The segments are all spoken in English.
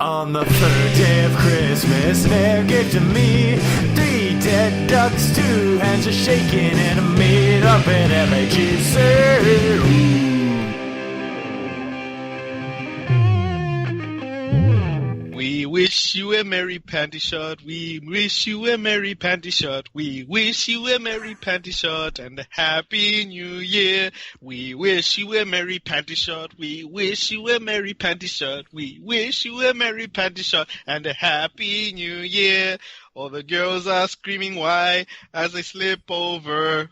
On the third day of Christmas, Mayor gave to me 3 dead ducks, 2 hands are shaking, and I made up an Ecchisode. We wish you a merry panty shot. We wish you a merry panty shot. We wish you a merry panty shot and a happy new year. We wish you a merry panty shot. We wish you a merry panty shot. We wish you a merry panty shot and a happy new year. All the girls are screaming why as they slip over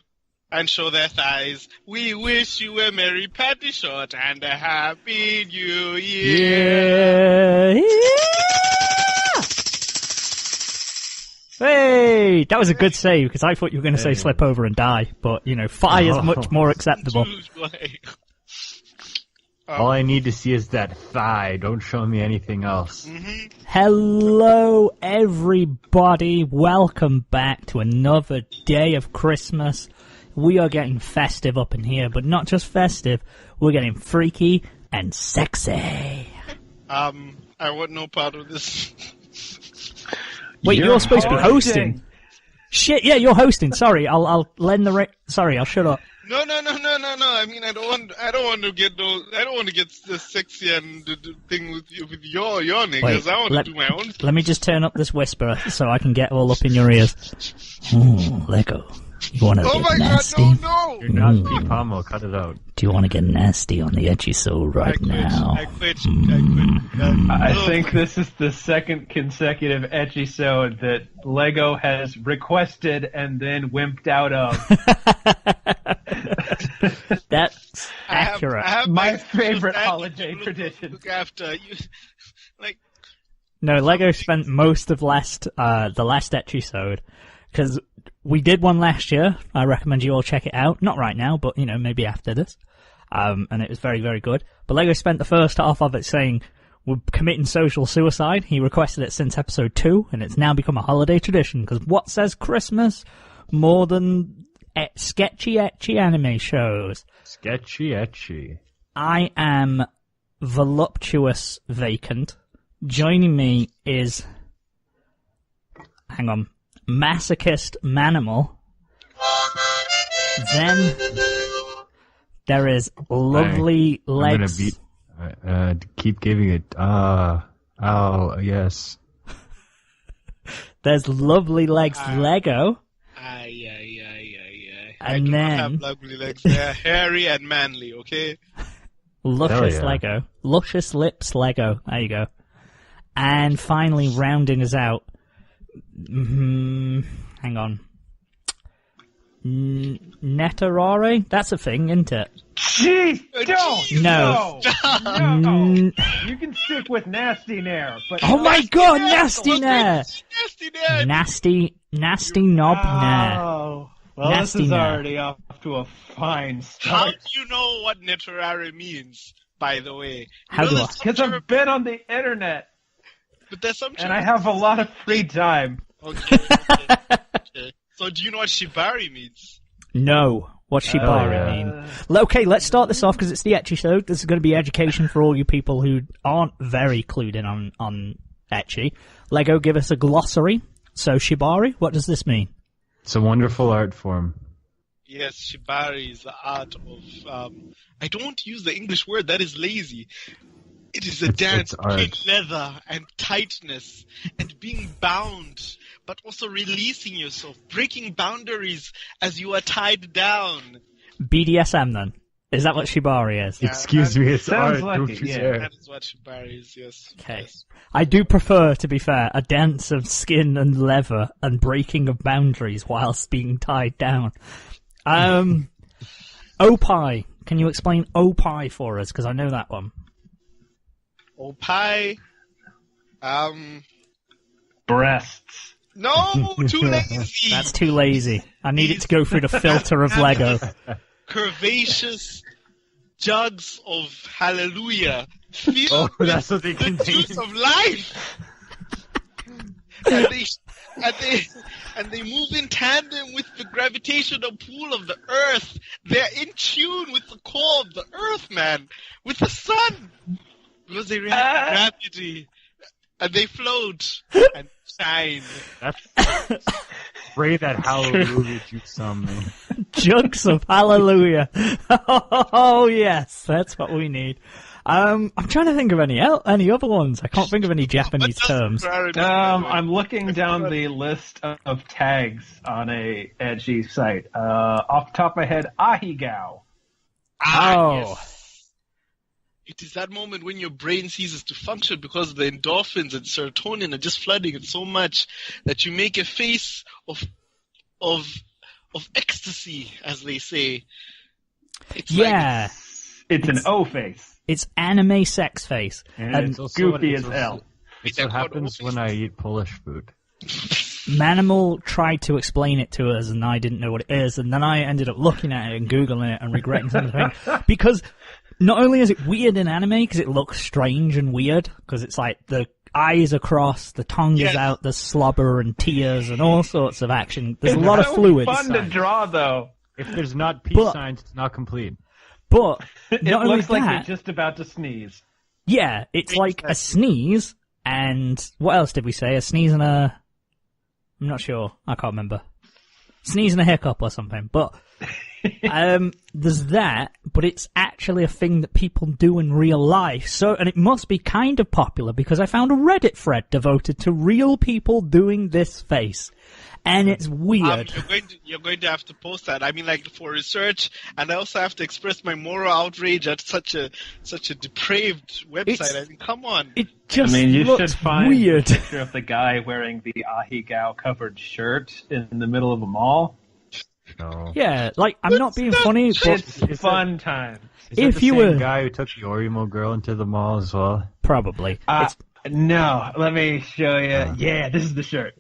and show their thighs. We wish you a merry panty shot and a happy new year. Yeah. Hey, that was a good save, because I thought you were going to say slip over and die, but, you know, fire is much more acceptable. All I need to see is that thigh. Don't show me anything else. Mm-hmm. Hello, everybody. Welcome back to another day of Christmas. We are getting festive up in here, but not just festive. We're getting freaky and sexy. I want no part of this. Wait, you're supposed to be hosting. Shit, yeah, you're hosting. Sorry, I'll lend the Sorry, I'll shut up. No. I mean, I don't want to get the sexy and the thing with your niggas. Wait, I want to do my own. Let me just turn up this whisper so I can get all up in your ears. Lego. You want to get nasty? God, no! You're not Pete Pommel, cut it out. Do you want to get nasty on the Ecchisode right now? I quit. I think this is the second consecutive Ecchisode that Lego has requested and then wimped out of. That's accurate. I have my favorite holiday tradition. Look after you, like. No, Lego spent most of the last Ecchisode, because we did one last year. I recommend you all check it out. Not right now, but, you know, maybe after this. And it was very, very good. But Lego spent the first half of it saying, we're committing social suicide. He requested it since episode 2, and it's now become a holiday tradition, because what says Christmas more than sketchy ecchi anime shows? Sketchy Ecchi. I am voluptuous vacant. Joining me is... Hang on. Masochist Manimal. Then there is lovely legs. I'm gonna keep giving it. Oh, yes. There's lovely legs Lego. I do not have lovely legs. They're hairy and manly, okay? Luscious Lego. Luscious lips Lego. There you go. And finally, rounding us out. Hang on. Netarare? That's a thing, isn't it? Jeez, don't! No. No. You can stick with Nasty Nair, but... Oh my god, Nasty Nair! Nasty Nair! Nasty Knob Nair. Oh. Well, Nasty this is Nair. already off to a fine How start. do you know what Netarare means, by the way? How do I? Because I've been on the internet, But there's some and I have a lot of free time. Okay. So do you know what Shibari means? No. What's Shibari mean? Okay, let's start this off because it's the Ecchisode. This is going to be education for all you people who aren't very clued in on Ecchi. Lego, give us a glossary. So Shibari, what does this mean? It's a wonderful art form. Yes, Shibari is the art of... I don't use the English word, that is lazy. It is a dance between leather and tightness and being bound, but also releasing yourself, breaking boundaries as you are tied down. BDSM then? Is that what Shibari is? Yeah, Excuse me, it's art. like Don't it, you yeah. dare. That is what Shibari is, yes. Okay. Yes. I do prefer, to be fair, a dance of skin and leather and breaking of boundaries whilst being tied down. Opie. Can you explain Opie for us? Because I know that one. Opie. Breasts. No, too lazy. That's too lazy. I need it to go through the filter of Lego. Curvaceous jugs of hallelujah filled that's what they with the contain. juice of life. and they move in tandem with the gravitational pull of the earth. They're in tune with the core of the earth, man. With the sun. Because they react to gravity. and they float and shine. Pray that hallelujah jukes on me. Jugs of hallelujah. Oh yes, that's what we need. I'm trying to think of any other ones. I can't think of any Japanese terms. I'm looking down the list of tags on a Ecchi site. Off the top of my head, ahigao. Yes. It is that moment when your brain ceases to function because the endorphins and serotonin are just flooding it so much that you make a face of ecstasy, as they say. It's it's an O face. It's anime sex face. And it's goofy as hell. It's what happens when I eat Polish food. Manimal tried to explain it to us, and I didn't know what it is, and then I ended up looking at it and Googling it and regretting something. Because not only is it weird in anime, because it looks strange and weird, because it's like the eyes are crossed, the tongue is out, there's slobber and tears and all sorts of action. There's a lot of fluids. It's fun to draw, though. If there's not peace signs, it's not complete. But it looks like you're just about to sneeze. Yeah, it's like a sneeze, and what else did we say? A sneeze and a... I'm not sure. I can't remember. Sneeze and a hiccup or something. But there's that, but it's actually a thing that people do in real life. So, and it must be kind of popular because I found a Reddit thread devoted to real people doing this face. And it's weird. You're going to have to post that. I mean, like, for research, and I also have to express my moral outrage at such a depraved website. I mean, come on. It just you looks should find weird. a picture of the guy wearing the ahigao covered shirt in the middle of a mall. No. Yeah, like, I'm not being funny, but it's fun time. Is that the same guy who took the Orimo girl into the mall as well? Probably. No, let me show you. Yeah, this is the shirt.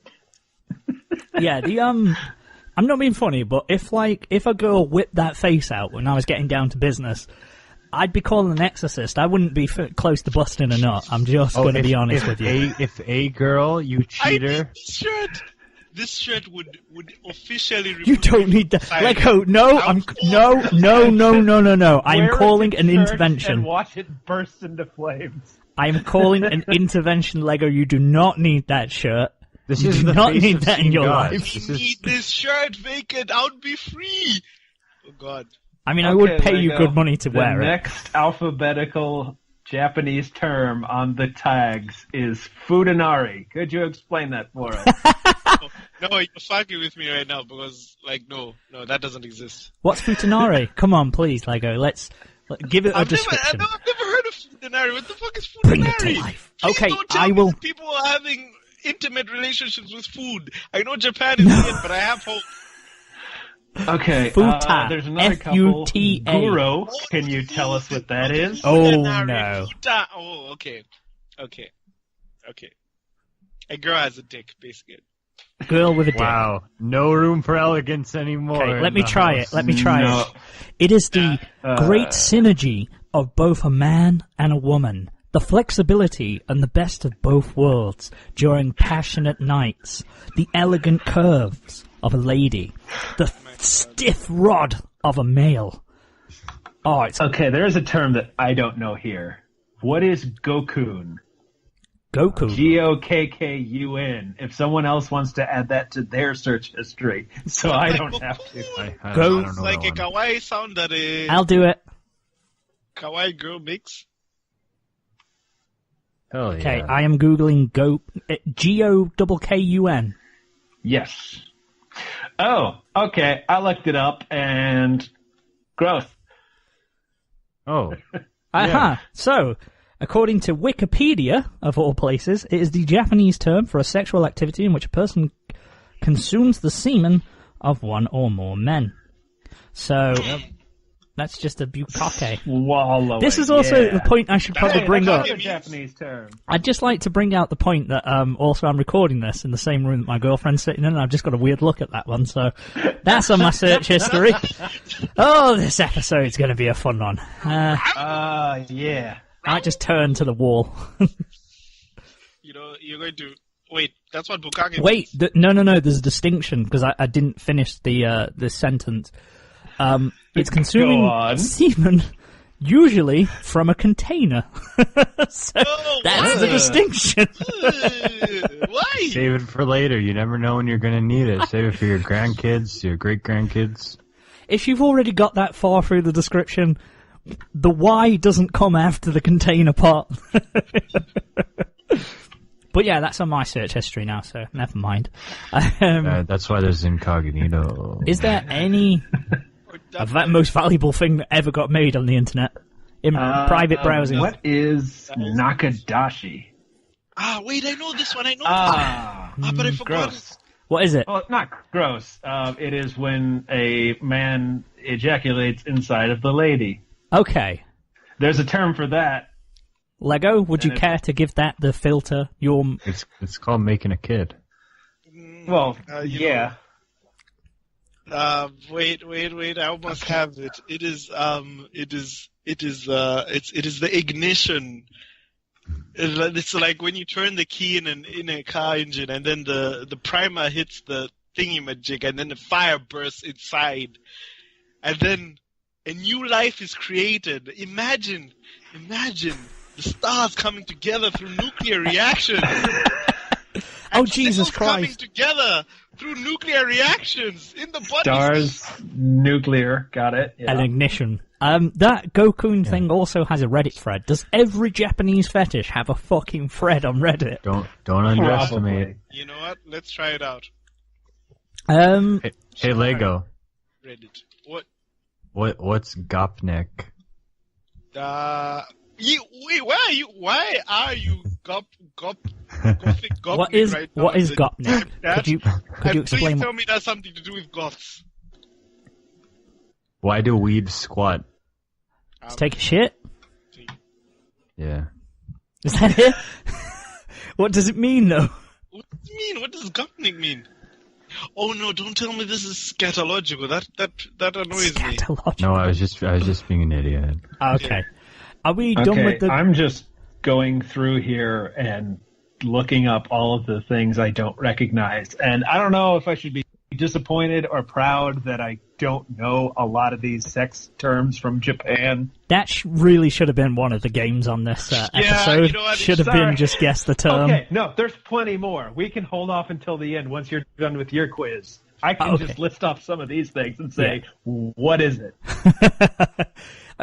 Yeah, I'm not being funny, but if a girl whipped that face out when I was getting down to business, I'd be calling an exorcist. I wouldn't be close to busting a nut. I'm just going to be honest with you. If a girl, you cheater... This shirt would officially remove you don't need that. Lego, no, no. I'm calling an intervention. And watch it burst into flames. I'm calling an intervention, Lego. You do not need that shirt. This you is do the not face need of that in your God. life. I need this shirt vacant. I would be free. Oh, God. I mean, I would pay you good money to wear it. The next alphabetical Japanese term on the tags is fudanari. Could you explain that for us? No, you're fucking with me right now because, no, that doesn't exist. What's futanari? Come on, please, Lego. Let's give it a description. I've never heard of futanari. What the fuck is futanari? Bring it to life. Please okay, don't tell I me will. that people are having intimate relationships with food. I know Japan is in, but I have hope. Okay, Futa. There's another couple. Futa. Guro, can you tell us what that is? Oh, no. Oh, okay. A girl has a dick, basically. Girl with a dick. Wow, no room for elegance anymore. Okay, let me try it. It is the great synergy of both a man and a woman. The flexibility and the best of both worlds during passionate nights. The elegant curves of a lady. The stiff rod of a male. Oh, it's okay, there's a term that I don't know here. What is Gokun? Goku. Gokkun. If someone else wants to add that to their search history, so I don't have to. I don't know like a kawaii sound that a I'll do it. kawaii girl makes. Hell yeah. Okay, I am googling Gokkun. Yes. Oh, okay. I looked it up and growth. Oh. Aha. So, according to Wikipedia, of all places, it is the Japanese term for a sexual activity in which a person consumes the semen of one or more men. So, that's just a bukkake. Swallowing. This is also the point I should probably bring up. Another Japanese term. I'd just like to bring out the point that also I'm recording this in the same room that my girlfriend's sitting in, and I've just got a weird look at that one, so that's on my search history. Oh, this episode's going to be a fun one. Yeah. I might just turn to the wall. You're going to... Wait, that's what bukkake Wait, no, there's a distinction, because I didn't finish the sentence. It's consuming semen usually from a container. So that's the distinction. Why? Save it for later. You never know when you're going to need it. Save it for your grandkids, your great-grandkids. If you've already got that far through the description, the why doesn't come after the container part. But yeah, that's on my search history now, so never mind. That's why there's incognito. Is there any of that most valuable thing that ever got made on the internet in private browsing? What is Nakadashi? Wait, I know this one. I know but I forgot. Gross. What is it? Well, not gross. It is when a man ejaculates inside of the lady. Okay. There's a term for that. Lego, would you care to give that the filter? It's called making a kid. Well, yeah. Wait, I almost have it. It is the ignition. It's like when you turn the key in a car engine, and then the primer hits the thingy-majig, and then the fire bursts inside, and then a new life is created. Imagine the stars coming together through nuclear reaction. Oh, Jesus cells coming Christ. together through nuclear reactions in the body. Stars, nuclear, got it. Yeah. An ignition. That Gokun thing also has a Reddit thread. Does every Japanese fetish have a fucking thread on Reddit? Don't underestimate it. You know what? Let's try it out. Hey Lego. Reddit. What's Gopnik? Wait, why are you gothic What is right now? what is Gopnik? Could you explain? Please tell me that's something to do with goths. Why do weebs squat? To take a shit? Yeah. Is that it? What does it mean, though? What does it mean? What does gopnik mean? Oh no! Don't tell me this is scatological. That annoys me. Scatological. No, I was just being an idiot. Okay. Are we done with the... I'm just going through here and looking up all of the things I don't recognize. And I don't know if I should be disappointed or proud that I don't know a lot of these sex terms from Japan. That really should have been one of the games on this episode. You know what? Should have been just guess the term. Okay, no, there's plenty more. We can hold off until the end once you're done with your quiz. I can just list off some of these things and say, what is it?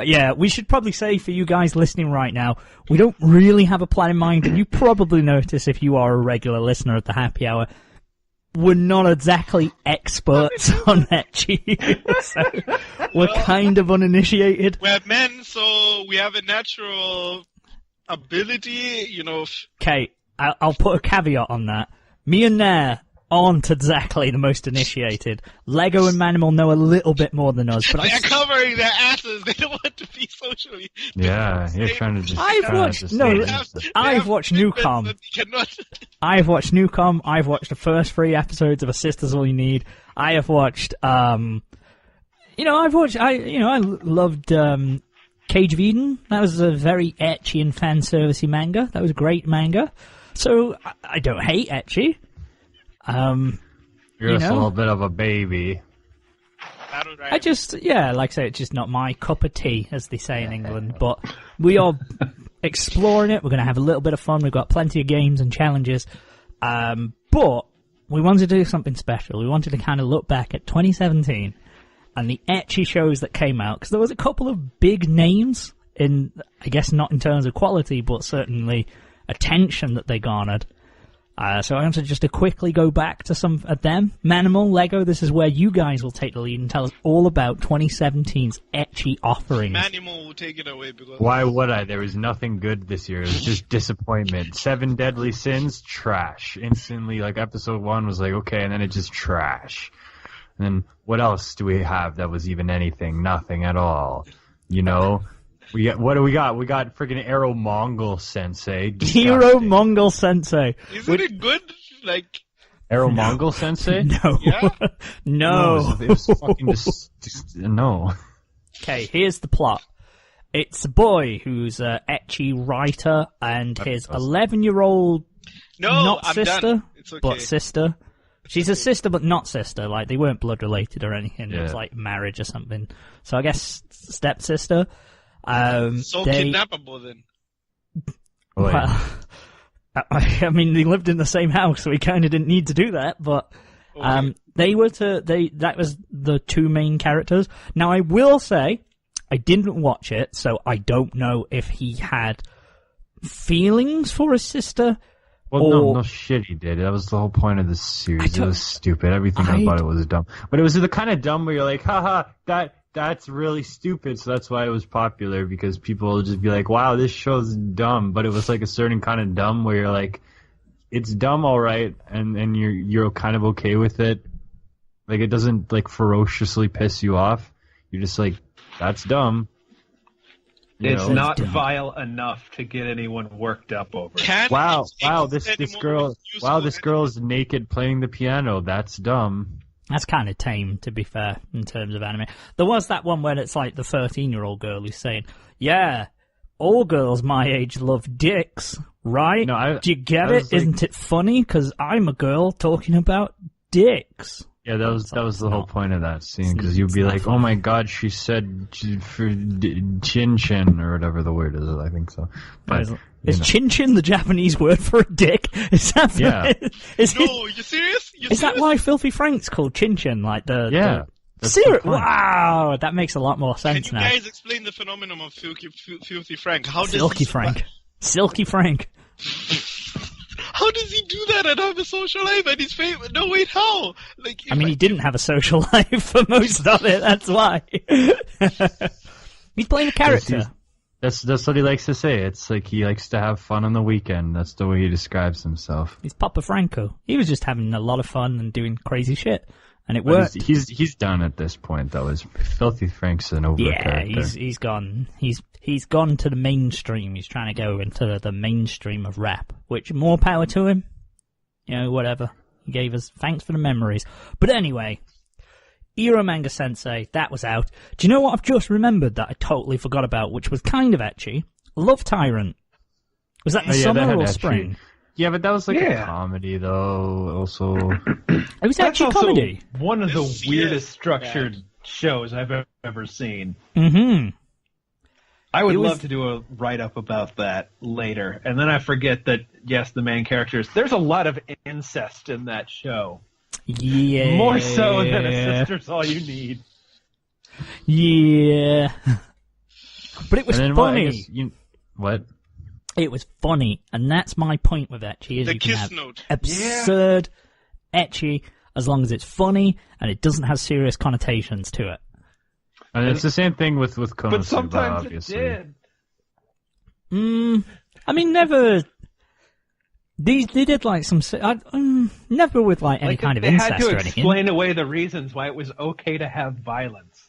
Yeah, we should probably say for you guys listening right now, we don't really have a plan in mind, and you probably notice if you are a regular listener at the Happy Hour, we're not exactly experts on Ecchi. So we're kind of uninitiated. We're men, so we have a natural ability, Okay, I'll put a caveat on that. Me and Nair aren't exactly the most initiated. Lego and Manimal know a little bit more than us, but they're covering their asses. They don't want to be socially. Yeah, you're trying to just. I've watched Newcom. I've watched Newcom. I've watched the first 3 episodes of A Sister's All You Need. I have watched. I loved Cage of Eden. That was a very ecchi and fan servicey manga. That was a great manga. So I don't hate ecchi. You're just a little bit of a baby. I just, like I say, it's just not my cup of tea, as they say in England. But we are exploring it. We're going to have a little bit of fun. We've got plenty of games and challenges. But we wanted to do something special. We wanted to kind of look back at 2017 and the ecchi shows that came out. Because there was a couple of big names, I guess not in terms of quality, but certainly attention that they garnered. So I wanted just to quickly go back to some of them. Manimal, Lego, this is where you guys will take the lead and tell us all about 2017's ecchi offerings. Manimal will take it away because... Why would I? There was nothing good this year. It was just disappointment. 7 Deadly Sins, trash. Instantly, episode 1 was okay, and then it just trash. And then what else do we have that was even anything? Nothing at all. What do we got? We got freaking Arrow Mongol Sensei. Hero Mongol Sensei. Isn't it good? Arrow Mongol Sensei? No. Yeah? No. It was fucking no. Okay, here's the plot. It's a boy who's an ecchi writer and his 11-year-old not I'm sister, done. It's okay. but sister. She's a sister, but not sister. They weren't blood related or anything. Yeah. It was marriage or something. So I guess stepsister. So they, kidnappable then. Oh, yeah. well, I mean, they lived in the same house, so he kind of didn't need to do that. But Okay. that was the two main characters. Now, I will say, I didn't watch it, so I don't know if he had feelings for his sister. Well, no shit, he did. That was the whole point of the series. It was stupid. Everything about it was dumb. But it was the kind of dumb where you're like, haha, that's really stupid. So that's why it was popular, because people will just be like, wow, this show's dumb. But it was like a certain kind of dumb where you're like, it's dumb, all right, and you're kind of okay with it. Like, it doesn't like ferociously piss you off. You're just like, that's dumb. It's not vile enough to get anyone worked up over it. Wow, this girl is naked playing the piano. That's dumb. That's kind of tame, to be fair, in terms of anime. There was that one where it's like the 13-year-old girl who's saying, yeah, all girls my age love dicks, right? No, do you get it? Like, isn't it funny? Because I'm a girl talking about dicks. Yeah, that was the whole point of that scene, because you'd be like, oh my god, she said chin-chin, or whatever the word is, I think so. But, is chin-chin the Japanese word for a dick? Is that No, you serious? Is that why Filthy Frank's called chin-chin? Like yeah. Serious? Wow, that makes a lot more sense now. Can you guys explain the phenomenon of Filthy Frank? How does Silky Frank. Silky Frank. How does he do that and have a social life and he's famous? No, wait, how? Like, I mean, he didn't have a social life for most of it, that's why. He's playing a character. That's what he likes to say. It's like he likes to have fun on the weekend. That's the way he describes himself. He's Papa Franco. He was just having a lot of fun and doing crazy shit. And it worked. He's done at this point, though. Filthy Frank's an over character. He's gone. He's gone to the mainstream. He's trying to go into the mainstream of rap, which more power to him. You know, whatever. He gave us thanks for the memories. But anyway, Ero Manga Sensei, that was out. Do you know what I've just remembered that I totally forgot about, which was kind of ecchi? Love Tyrant. Was that the summer or spring? Yeah, but that was like a comedy, though, also. It was actually comedy. One of the weirdest structured shows I've ever seen. Mm-hmm. I would love to do a write-up about that later. And then I forget that, yes, the main characters, there's a lot of incest in that show. Yeah. More so than a sister's all you need. Yeah. But it was funny. What? It was funny, and that's my point with ecchi. Is the you can kiss have note. Absurd ecchi, as long as it's funny and it doesn't have serious connotations to it. And it's the same thing with Konosuba, but sometimes obviously. it did. I mean, never. They did like some. Never with like any kind of incest or anything. They had to explain away the reasons why it was okay to have violence.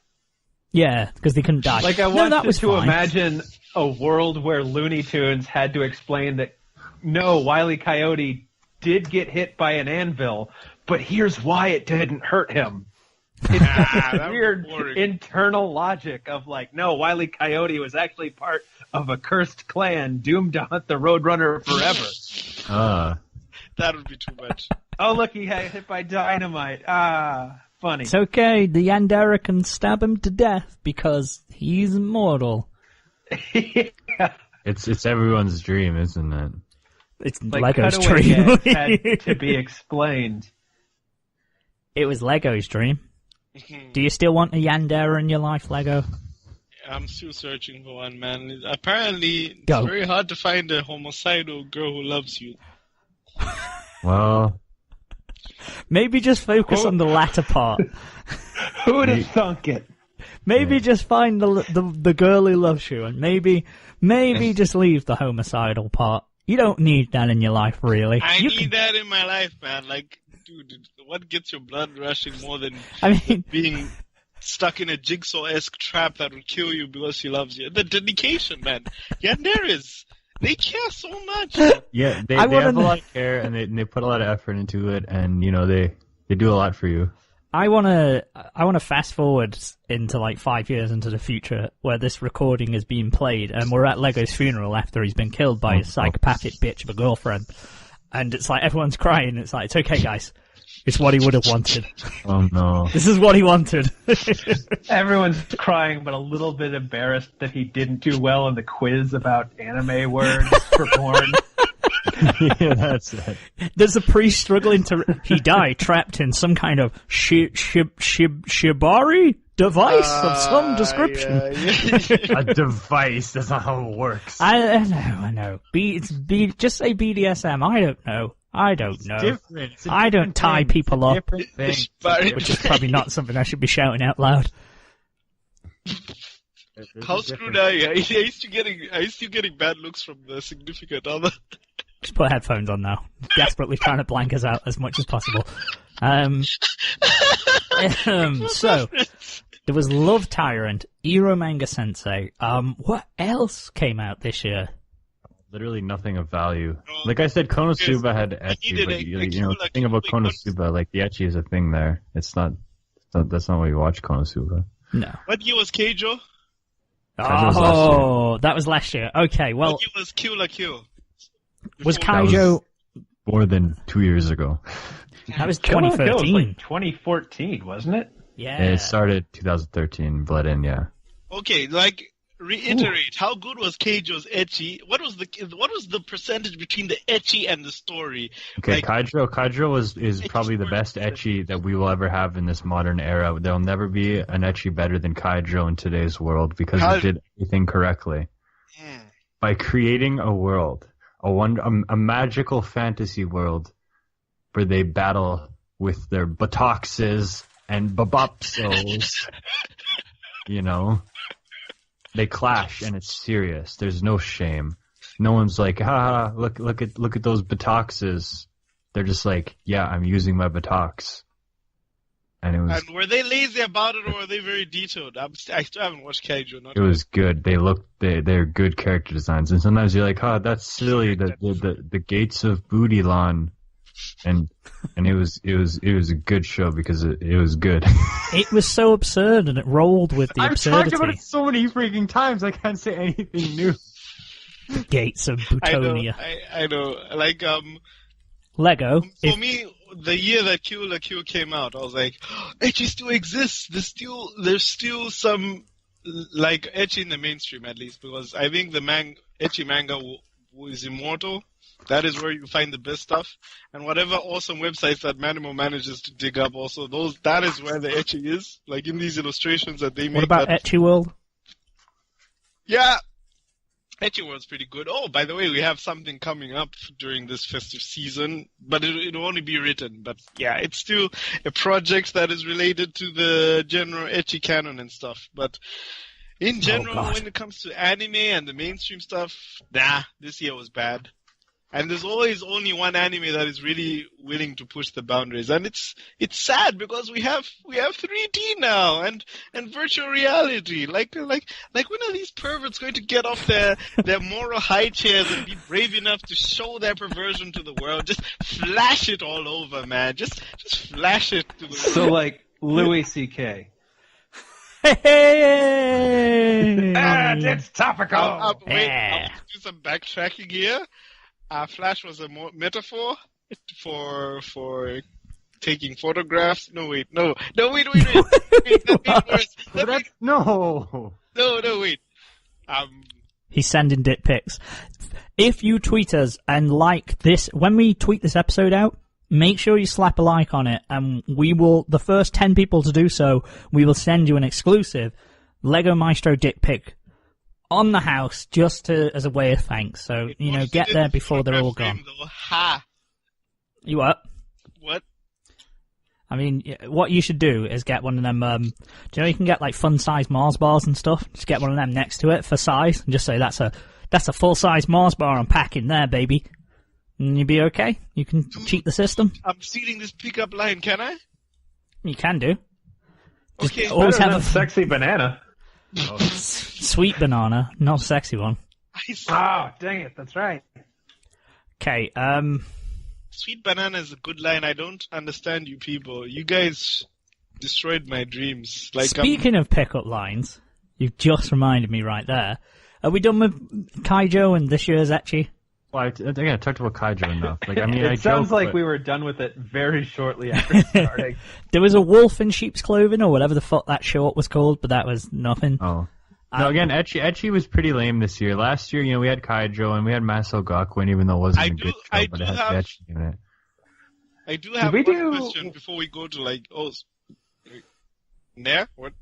Yeah, because they couldn't die. Like I wanted to fine. imagine a world where Looney Tunes had to explain that no, Wile E. Coyote did get hit by an anvil, but here's why it didn't hurt him. It's that weird internal logic of like, no, Wile E. Coyote was actually part of a cursed clan doomed to hunt the Roadrunner forever. That would be too much. Oh, look, he got hit by dynamite. Funny. It's okay, the Yandere can stab him to death because he's immortal. Yeah. It's everyone's dream, isn't it? It's like Lego's dream. Had to be explained. It was Lego's dream. Do you still want a Yandere in your life, Lego? I'm still searching for one, man. Apparently, Go. It's very hard to find a homicidal girl who loves you. Well, maybe just focus on the latter part. Who would have thunk it? Maybe just find the girl who loves you, and maybe just leave the homicidal part. You don't need that in your life, really. I need that in my life, man. Like, dude, what gets your blood rushing more than being stuck in a jigsaw-esque trap that would kill you because she loves you? The dedication, man. Yanderes, they care so much. Yeah, they have a lot of care, and they put a lot of effort into it, and, you know, they do a lot for you. I wanna fast forward into like 5 years into the future where this recording is being played and we're at Lego's funeral after he's been killed by his psychopathic bitch of a girlfriend, and it's like everyone's crying. It's like, it's okay, guys, It's what he would have wanted. Oh no. This is what he wanted. Everyone's crying, but a little bit embarrassed that he didn't do well in the quiz about anime words for porn. Yeah, that's it. There's a priest struggling to. He died trapped in some kind of shibari device of some description. Yeah. A device. That's not how it works. I know. Just say BDSM. I don't know. Different. It's a I don't different tie thing. people up, Different thing. which is probably not something I should be shouting out loud. How screwed are you? I used to getting bad looks from the significant other. Just put headphones on now. Desperately trying to blank us out as much as possible. So, there was Love Tyrant, Ero Manga Sensei. What else came out this year? Literally nothing of value. Like I said, Konosuba had ecchi, but the thing about Konosuba, like the ecchi is a thing there. It's not. That's not why you watch Konosuba. No. What year was Keijo? Kaijo was last year. Oh, that was last year. Okay, well, What year was Kill la Kill? was Before that. Kaijo... More than 2 years ago. That was Kill la Kill was 2013. like 2014, wasn't it? Yeah. It started 2013, Blood In, yeah. Okay, like reiterate. How good was Keijo's ecchi? What was the percentage between the ecchi and the story? Okay, Like, Kaijo is probably the best ecchi that we will ever have in this modern era. There'll never be an ecchi better than Kaijo in today's world because it did everything correctly. By creating a world, a magical fantasy world where they battle with their buttocks and babopsos, They clash and it's serious. There's no shame. No one's like, look at those buttocks. They're just like, yeah, I'm using my buttocks. And it was. And were they lazy about it, or were they very detailed? I still haven't watched Keijo. It was good. They're good character designs, and sometimes you're like, that's silly. The gates of Bootylan, and it was a good show because it was good. It was so absurd, and it rolled with the I've absurdity. talked about it so many freaking times. I can't say anything new. The gates of Butonia. I know. Like Lego. For me, the year that Kill la Kill came out, I was like, ecchi still exists. There's still some like ecchi in the mainstream, at least, because I think the ecchi manga is immortal. That is where you find the best stuff, and whatever awesome websites that Manimo manages to dig up, also that is where the ecchi is. Like in these illustrations that they make. What about Ecchi World? Yeah. Ecchi World's pretty good. Oh, by the way, we have something coming up during this festive season, but it'll only be written. But yeah, it's still a project that is related to the general ecchi canon and stuff. But in general, when it comes to anime and the mainstream stuff, this year was bad. And there's always only one anime that is really willing to push the boundaries, and it's sad because we have 3D now and virtual reality. Like when are these perverts going to get off their moral high chairs and be brave enough to show their perversion to the world? Just flash it all over, man. Just flash it to the world. So like Louis C.K. Hey! It's topical. Wait, I'll do some backtracking here. Flash was a metaphor for taking photographs. No, wait. That made worse. No, wait. He's sending dick pics. If you tweet us and like this, when we tweet this episode out, make sure you slap a like on it, and the first 10 people to do so, we will send you an exclusive Lego Maestro dick pic on the house, just as a way of thanks. So, get there before they're all gone. You what? What? I mean, what you should do is get one of them, do you can get like fun-size Mars bars and stuff? Just get one of them next to it for size, and just say, that's a full-size Mars bar I'm packing there, baby. And you'll be okay. You can cheat the system. I'm stealing this pickup line, can I? You can do. Just Okay. always have a sexy banana. sweet banana, not a sexy one. Oh, dang it, that's right. Okay, Sweet banana is a good line. I don't understand you people. You guys destroyed my dreams. Speaking of pickup lines, you've just reminded me right there. Are we done with Kaijo and this year's ecchi? Well, I think I talked about Kaijo enough. Like, I mean, It sounds like we were done with it very shortly after starting. There was a wolf in sheep's clothing, or whatever the fuck that short was called, but that was nothing. Oh. No, again, Ecchi was pretty lame this year. Last year, we had Kaijo and we had Maso Gakuen, even though it wasn't a good show, but it had Ecchi in it. I do have one question before we go to Nair? What?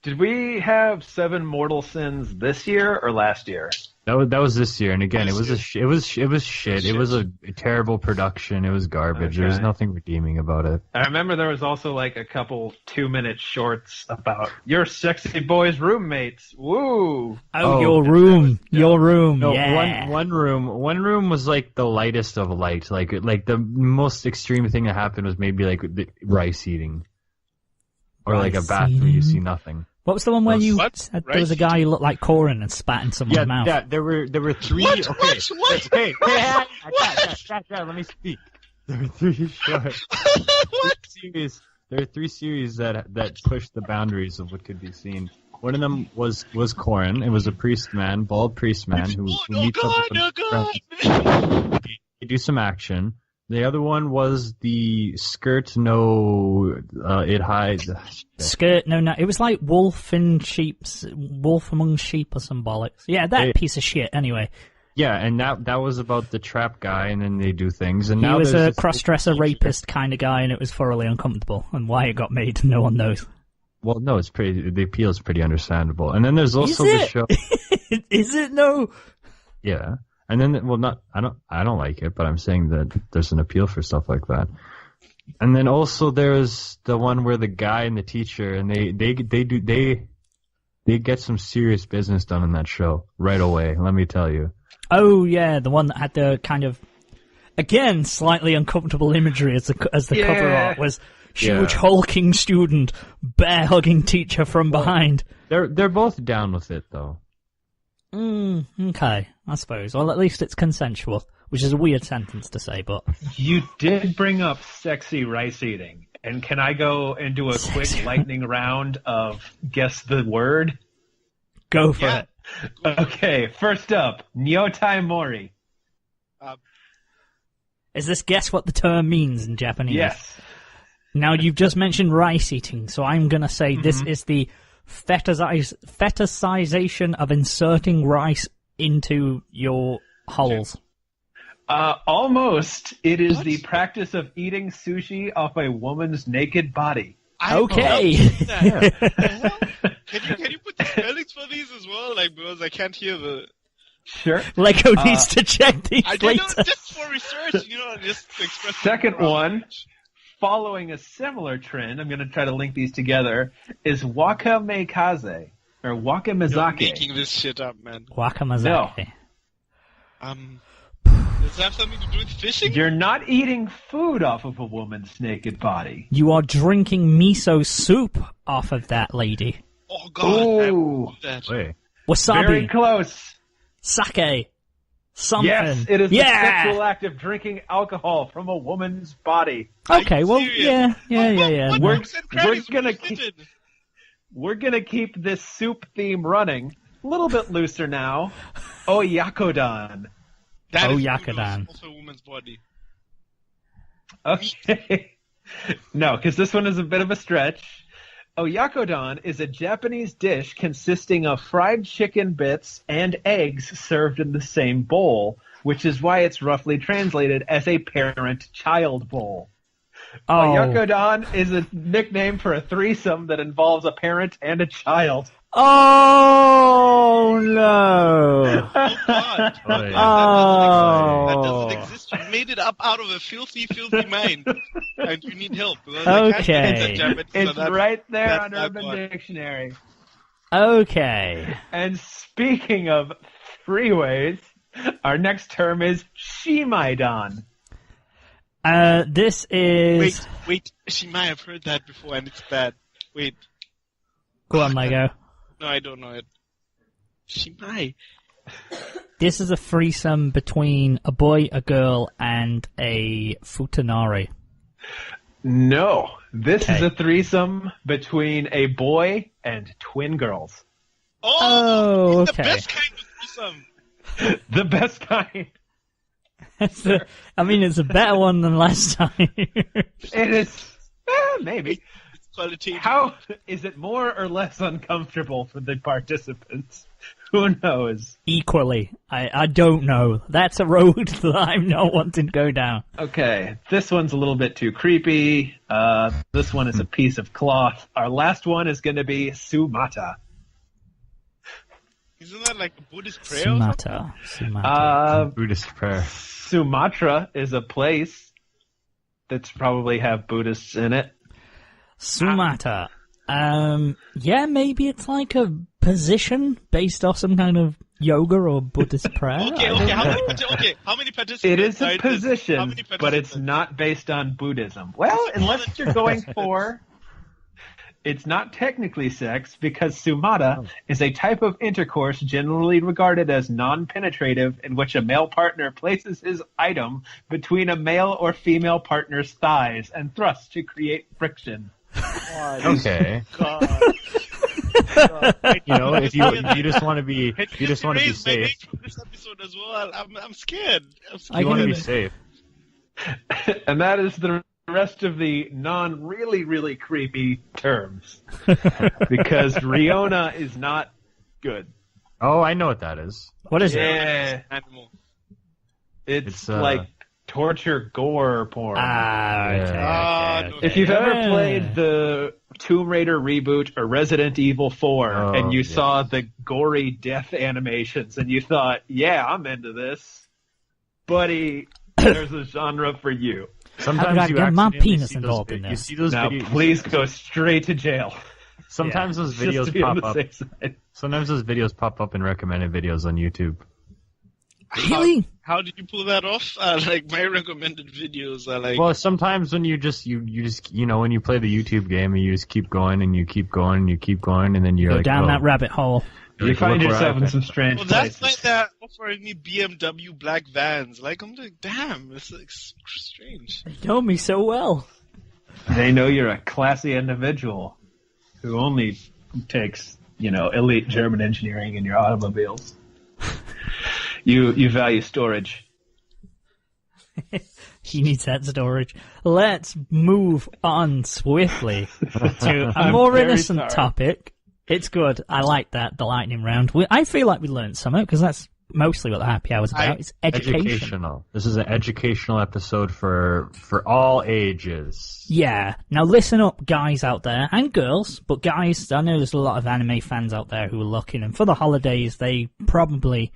Did we have 7 mortal sins this year or last year? That was this year, and again, it was shit. It was a terrible production. It was garbage. Okay. There was nothing redeeming about it. I remember there was also like a couple 2-minute shorts about your sexy boys' roommates. Woo! Oh, your room. No, yeah. one room was like the lightest of light. Like the most extreme thing that happened was maybe like the rice eating, or like a bath where you see nothing. What was the one where you What? said there was a guy who looked like Corin and spat in someone's mouth? Yeah, there were 3. What? Hey, let me speak. There were 3 shorts. What? There are 3 series that pushed the boundaries of what could be seen. One of them was Corin. It was a bald priest man who meets up with friends. They do some action. The other one was the skirt it hides. Skirt no. It was like wolf among sheep or some bollocks. Yeah, that piece of shit. Anyway. Yeah, and that was about the trap guy, and then they do things. And he now was there's a cross-dresser rapist kind of guy, and it was thoroughly uncomfortable. And why it got made, no one knows. Well, no, the appeal is pretty understandable. And then there's also the show. Is it? No. Yeah. And then, I don't like it, but I'm saying that there's an appeal for stuff like that. And then also there's the one where the guy and the teacher, and they get some serious business done in that show right away. Let me tell you. Oh yeah, the one that had the kind of, again, slightly uncomfortable imagery as the cover art was huge hulking student bear hugging teacher from behind. They're both down with it though. Okay, I suppose. Well, at least it's consensual, which is a weird sentence to say, but... You did bring up sexy rice eating, and can I go into a quick lightning round of guess the word? Go for it. Okay, first up, Nyotai Mori. Is this guess what the term means in Japanese? Yes. Now, you've just mentioned rice eating, so I'm going to say this is the fetishization of inserting rice into your holes. Almost. It is the practice of eating sushi off a woman's naked body. Okay. Can you put the spellings for these as well? Because I can't hear the... Sure. Lego needs to check these later. Just for research, just to express... Second one, following a similar trend, I'm going to try to link these together, is wakamekaze, or wakamizake. You're making this shit up, man. Wakamizake. No. Does that have something to do with fishing? You're not eating food off of a woman's naked body. You are drinking miso soup off of that lady. Oh, God. Ooh. Wait. Wasabi. Very close. Sake. Something. Yes, it is the sexual act of drinking alcohol from a woman's body. Okay, well, serious? yeah. We're gonna keep this soup theme running. A little bit looser now. Oyakodon. That is Yakudan. also a woman's body. Okay. No, because this one is a bit of a stretch. Oyakodon is a Japanese dish consisting of fried chicken bits and eggs served in the same bowl, which is why it's roughly translated as a parent-child bowl. Oh. Oyakodon is a nickname for a threesome that involves a parent and a child. Oh, no. Oh, God. Oh. That doesn't exist. You made it up out of a filthy, filthy mind. And you need help. Okay. It's right there on Urban Dictionary. Okay. And speaking of freeways, our next term is Shimaidon. This is... Wait. She might have heard that before and it's bad. Wait. Go on, Lego. No, I don't know it. She might. This is a threesome between a boy, a girl, and a futanari. No. This is a threesome between a boy and twin girls. Oh, it's okay. the best kind of threesome. The best kind. I mean, it's a better one than last time. It is, maybe. Quality. How is it more or less uncomfortable for the participants? Who knows? Equally. I don't know. That's a road that I'm not wanting to go down. Okay, this one's a little bit too creepy. This one is a piece of cloth. Our last one is going to be Sumata. Isn't that like a Buddhist prayer? Or something? Sumata. Buddhist prayer. Sumatra is a place that's probably have Buddhists in it. Sumata. Yeah, maybe it's like a position based off some kind of yoga or Buddhist prayer. Okay. How many participants? It is a How many position, participants? but it's not based on Buddhism. Well, unless you're going for... It's not technically sex, because sumata is a type of intercourse generally regarded as non-penetrative in which a male partner places his item between a male or female partner's thighs and thrusts to create friction. Okay. God. If you just want to be Raise my safe. age for this episode as well. I'm scared. You want to be safe. And that is the rest of the non-really, really creepy terms. Because Riona is not good. Oh, I know what that is. What is it? Yeah, Animal. it's like torture gore porn. Okay. No. If you've ever Yeah. played the Tomb Raider reboot or Resident Evil 4 and you saw the gory death animations and you thought, yeah, I'm into this, buddy, there's a genre for you. How Sometimes did I you get my accidentally penis see those involved in You this? see those Now, videos. please go straight to jail. Sometimes those Just to videos be on pop the up. safe side. Sometimes those videos pop up in recommended videos on YouTube. Really? How did you pull that off? Like my recommended videos are like. Well, sometimes when you just when you play the YouTube game and you just keep going and you keep going and you keep going and then you're Go like, down oh, that rabbit hole. You like, find look where yourself I've in some been. strange Well, that's places. like they're offering me BMW black vans. Like I'm like, damn, it's like strange. You know me so well. They know you're a classy individual who only takes, elite German engineering in your automobiles. You value storage. He needs that storage. Let's move on swiftly to a more very innocent sorry. topic. It's good. I like that, the lightning round. I feel like we learned something, because that's mostly what the happy hour is about. It's education. Educational. This is an educational episode for all ages. Yeah. Now listen up, guys out there, and girls, but guys, I know there's a lot of anime fans out there who are looking, and for the holidays, they probably,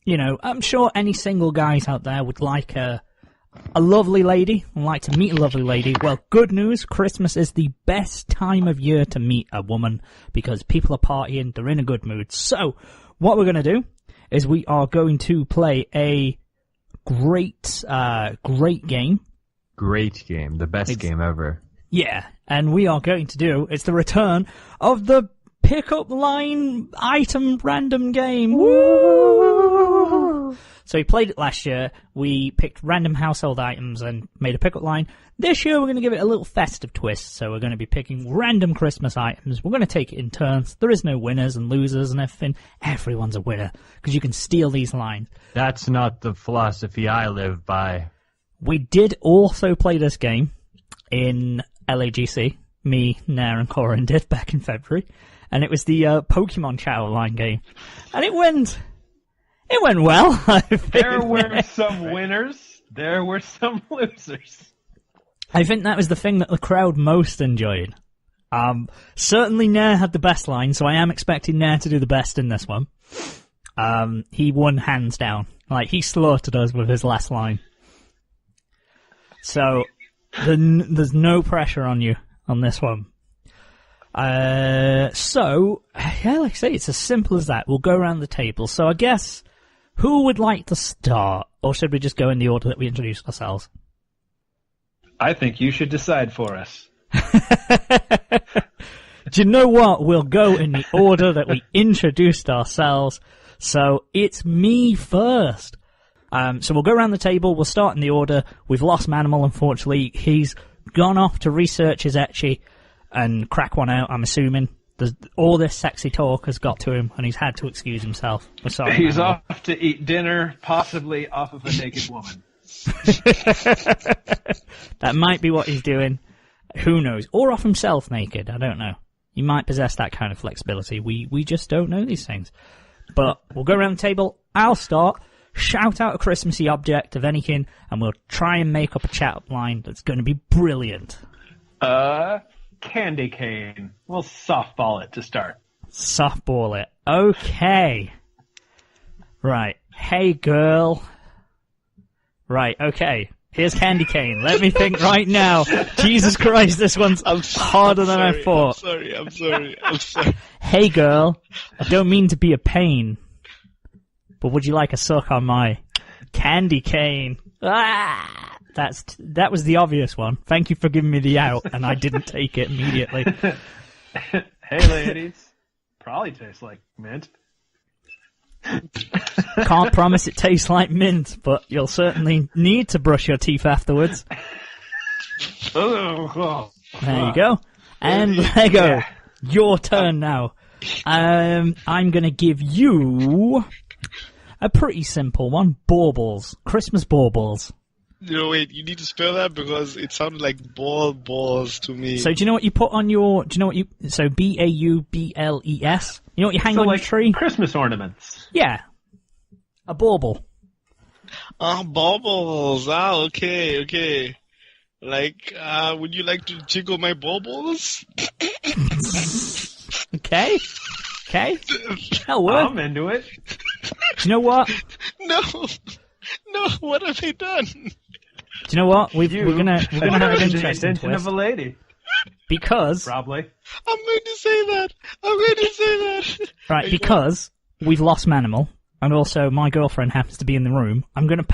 I'm sure any single guys out there would like a lovely lady, and like to meet a lovely lady. Well, good news, Christmas is the best time of year to meet a woman, because people are partying, they're in a good mood. So, what we're going to do is we are going to play a great game. Great game. The best game ever. Yeah, and we are going to do, it's the return of the pickup line item random game. Woo! So we played it last year, we picked random household items and made a pickup line. This year we're going to give it a little festive twist, so we're going to be picking random Christmas items. We're going to take it in turns. There is no winners and losers and everything. Everyone's a winner, because you can steal these lines. That's not the philosophy I live by. We did also play this game in LAGC. Me, Nair, and Corin did back in February. And it was the Pokemon Channel line game. And it went well. I think. There were some winners. There were some losers. I think that was the thing that the crowd most enjoyed. Certainly Nair had the best line, so I am expecting Nair to do the best in this one. He won hands down. Like, he slaughtered us with his last line. So, there's no pressure on you on this one. So, yeah, like I say, it's as simple as that. We'll go around the table. So I guess, who would like to start? Or should we just go in the order that we introduced ourselves? I think you should decide for us. Do you know what? We'll go in the order that we introduced ourselves. So it's me first. So we'll go around the table. We'll start in the order. We've lost Manimal, unfortunately. He's gone off to research his Ecchi and crack one out, I'm assuming. All this sexy talk has got to him, and he's had to excuse himself. We're sorry, He's Manimal. off to eat dinner, possibly off of a naked woman. That might be what he's doing. Who knows? Or off himself naked. I don't know. He might possess that kind of flexibility. We just don't know these things. But we'll go around the table. I'll start. Shout out a Christmassy object of anything, and we'll try and make up a chat line that's going to be brilliant. Candy cane. We'll softball it to start. Softball it. Okay. Right. Hey, girl. Right, okay. Here's candy cane. Let me think right now. Jesus Christ, this one's harder than I thought. I'm sorry. Hey, girl. I don't mean to be a pain, but would you like a suck on my candy cane? Ah! That was the obvious one. Thank you for giving me the out, and I didn't take it immediately. Hey, ladies. Probably tastes like mint. Can't promise it tastes like mint, but you'll certainly need to brush your teeth afterwards. There you go. And Lego, your turn now. I'm gonna give you a pretty simple one. Baubles. Christmas baubles. No, wait, you need to spell that because it sounded like balls to me. So do you know what you put on your, so Baubles? You know what you hang on like your tree? Christmas ornaments. Yeah. A bauble. Baubles. Okay. Like, would you like to jiggle my baubles? Okay. That'll work. I'm into it. Do you know what? No, what have they done? Do you know what? We're gonna have an interesting Attention twist of a lady. because Probably. I'm going to say that. right because we've lost Manimal, and also my girlfriend happens to be in the room. I'm gonna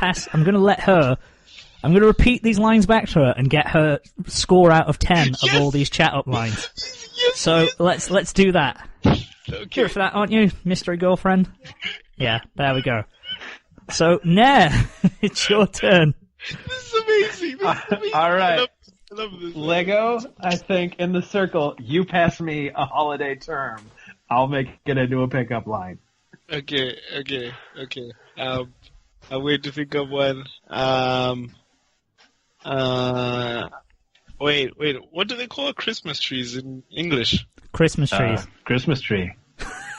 repeat these lines back to her and get her score out of 10 of all these chat up lines. Yes, So let's do that. okay. Here for that, aren't you, mystery girlfriend? Yeah, there we go. So, Nair, it's your turn. This is amazing. All right. I love this. Lego, I think in the circle, you pass me a holiday term. I'll make it into a pickup line. Okay. I'll wait to think of one. Wait. What do they call Christmas trees in English? Christmas trees. Christmas tree.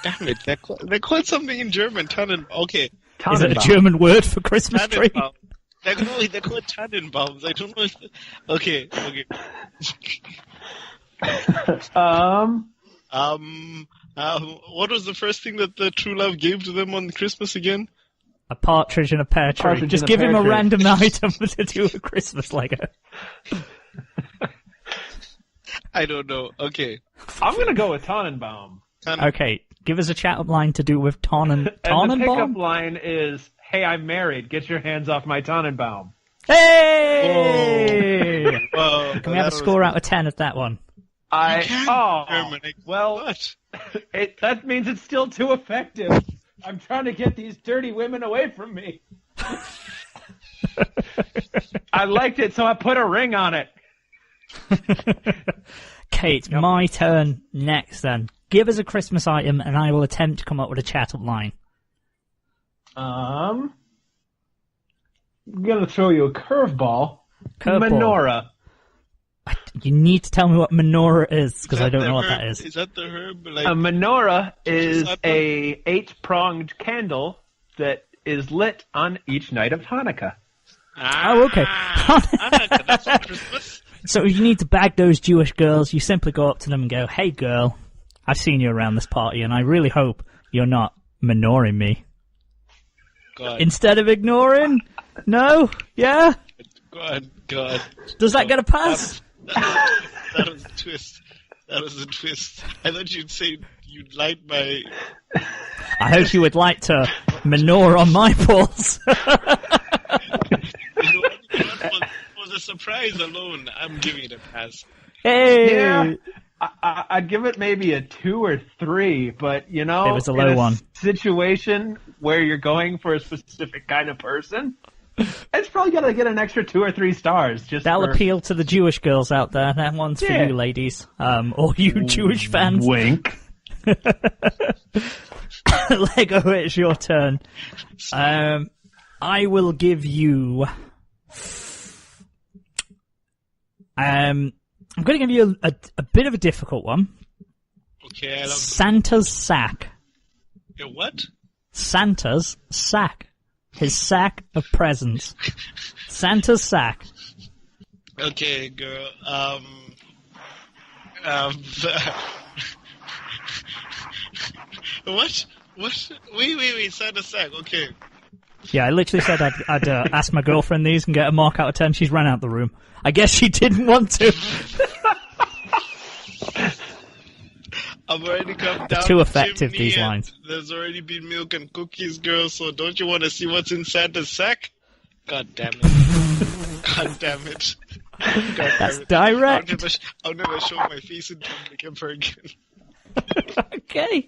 Damn it! They call it something in German. Okay. Is it a German word for Christmas tree? Tannenbaum. They call it Tannenbaums. I don't know. Okay. What was the first thing that the true love gave to them on Christmas again? A partridge in a pear tree. Partridge Just in a give him pear a tree. random item to do a Christmas Lego. I don't know. Okay. I'm going to go with Tannenbaum. Okay, give us a chat up line to do with And the pickup Tannenbaum. line is, hey, I'm married. Get your hands off my Tannenbaum. Hey! Whoa, Can we have a score out of 10 at that one? German. Well, What? that means it's still too effective. I'm trying to get these dirty women away from me. I liked it, so I put a ring on it. Kate, my turn next then. Give us a Christmas item and I will attempt to come up with a chat up line. I'm gonna throw you a curveball. Curveball. Menorah. You need to tell me what menorah is, because I don't know what herb? that is. Is that the herb? Like, A menorah is that a 8-pronged candle that is lit on each night of Hanukkah. Oh, okay. Hanukkah, that's for Christmas. So you need to bag those Jewish girls. You simply go up to them and go, "Hey girl, I've seen you around this party and I really hope you're not menoring me." God. Instead of ignoring? No? Yeah? God. Does that get a pass? That was a twist. I thought you'd say you'd light my... I hope you would like to manure on my balls. For the surprise alone, I'm giving it a pass. Hey! Yeah. I'd give it maybe a 2 or 3, but It was a low in one. Situation where you're going for a specific kind of person, it's probably gonna get an extra 2 or 3 stars. That'll appeal to the Jewish girls out there. That one's for Yeah. you, ladies. Or you Jewish fans. Wink. Lego, it's your turn. I will give you I'm going to give you a bit of a difficult one. Okay, I love Santa's sack. it. What? Santa's sack. His sack of presents. Santa's sack. Okay, girl. What? What? Wait. Santa sack. Okay. Yeah, I literally said I'd ask my girlfriend these and get a mark out of 10. She's ran out the room. I guess she didn't want to. I've already come down Too the effective, chimney these and lines. There's already been milk and cookies, girl, so don't you want to see what's in Santa's sack? God damn it. God damn it. God damn That's it. direct. I'll never show my face in public ever again. Okay.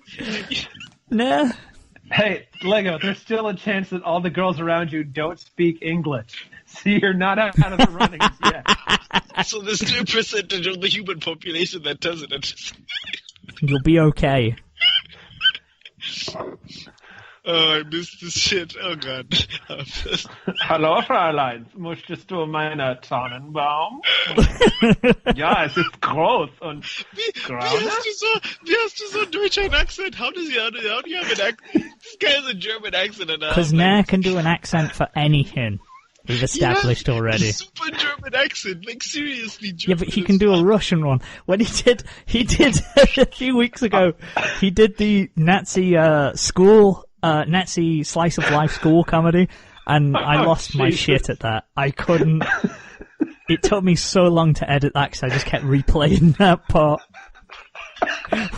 Nah. Hey, Lego, there's still a chance that all the girls around you don't speak English. See, you're not out of the running yet. So there's 2% of the human population that doesn't. You'll be okay. Oh, I missed this shit. Oh, God. Hallo, Fräulein. Möchtest du meine Tannenbaum? Ja, es ist groß und Wie hast du so einen deutschen Accent? How do you have an accent? This guy has a German accent. Because Nair can do an accent for anything. We've established already. Super German accent, like seriously German. Yeah, but he can do a Russian one. When he did a few weeks ago, he did the Nazi Nazi slice of life school comedy, and I lost my shit at that. I couldn't. It took me so long to edit that because I just kept replaying that part.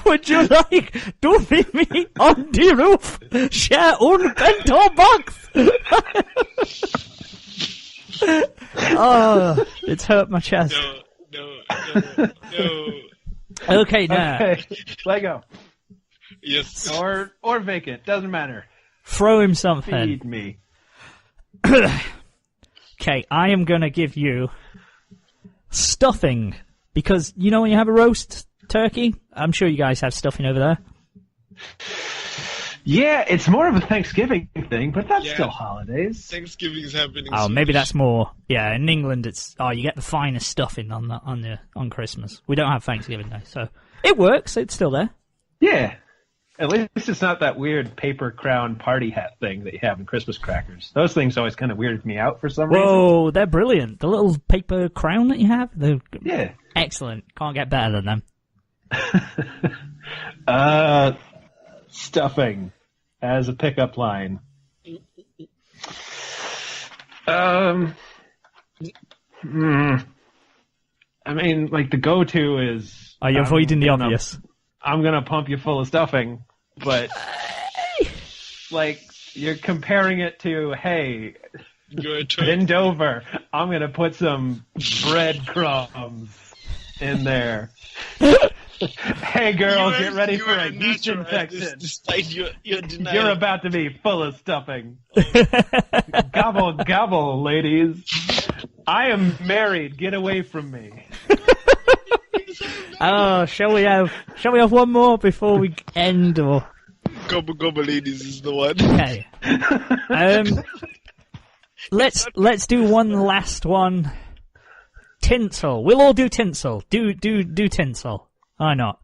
Would you like to meet me on the roof? Share un bento box. Oh, it's hurt my chest. No. Okay, now. Okay, Lego. Yes. Or vacant, doesn't matter. Throw him something. Feed me. Okay, I am gonna give you stuffing. Because, you know when you have a roast turkey? I'm sure you guys have stuffing over there. Yeah, it's more of a Thanksgiving thing, but that's Yeah. still holidays. Thanksgiving is happening Oh, soon. maybe that's more. Yeah, in England, you get the finest stuffing on Christmas. We don't have Thanksgiving Day, so it works. It's still there. Yeah. At least it's not that weird paper crown party hat thing that you have in Christmas crackers. Those things always kind of weirded me out for some reason. Whoa, they're brilliant. The little paper crown that you have, they're Yeah. excellent. Can't get better than them. Stuffing as a pickup line. I mean, like the go-to is. Are you avoiding the obvious? I'm gonna pump you full of stuffing, but like you're comparing it to, hey, bend over. I'm gonna put some breadcrumbs in there. Hey girl, get ready for a yeast infection. Despite your denial. You're about to be full of stuffing. Gobble, gobble, ladies. I am married. Get away from me. Oh, shall we have one more before we end? Or Gobble gobble ladies is the one. okay. Let's do one last one. Tinsel. We'll all do tinsel. Do tinsel. Why not?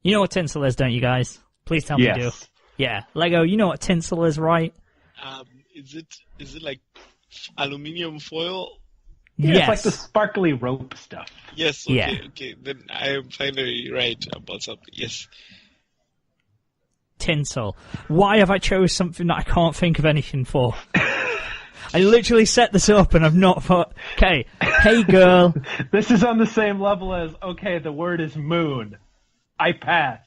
You know what tinsel is, don't you guys? Please tell me you do. Yeah. Lego, you know what tinsel is, right? Is it like aluminium foil? Yeah, Yes. It's like the sparkly rope stuff. Yes. Okay. Yeah. Okay. Then I am finally right about something. Yes. Tinsel. Why have I chose something that I can't think of anything for? I literally set this up and I've not thought, okay, hey girl. This is on the same level as, okay, the word is moon. I pass.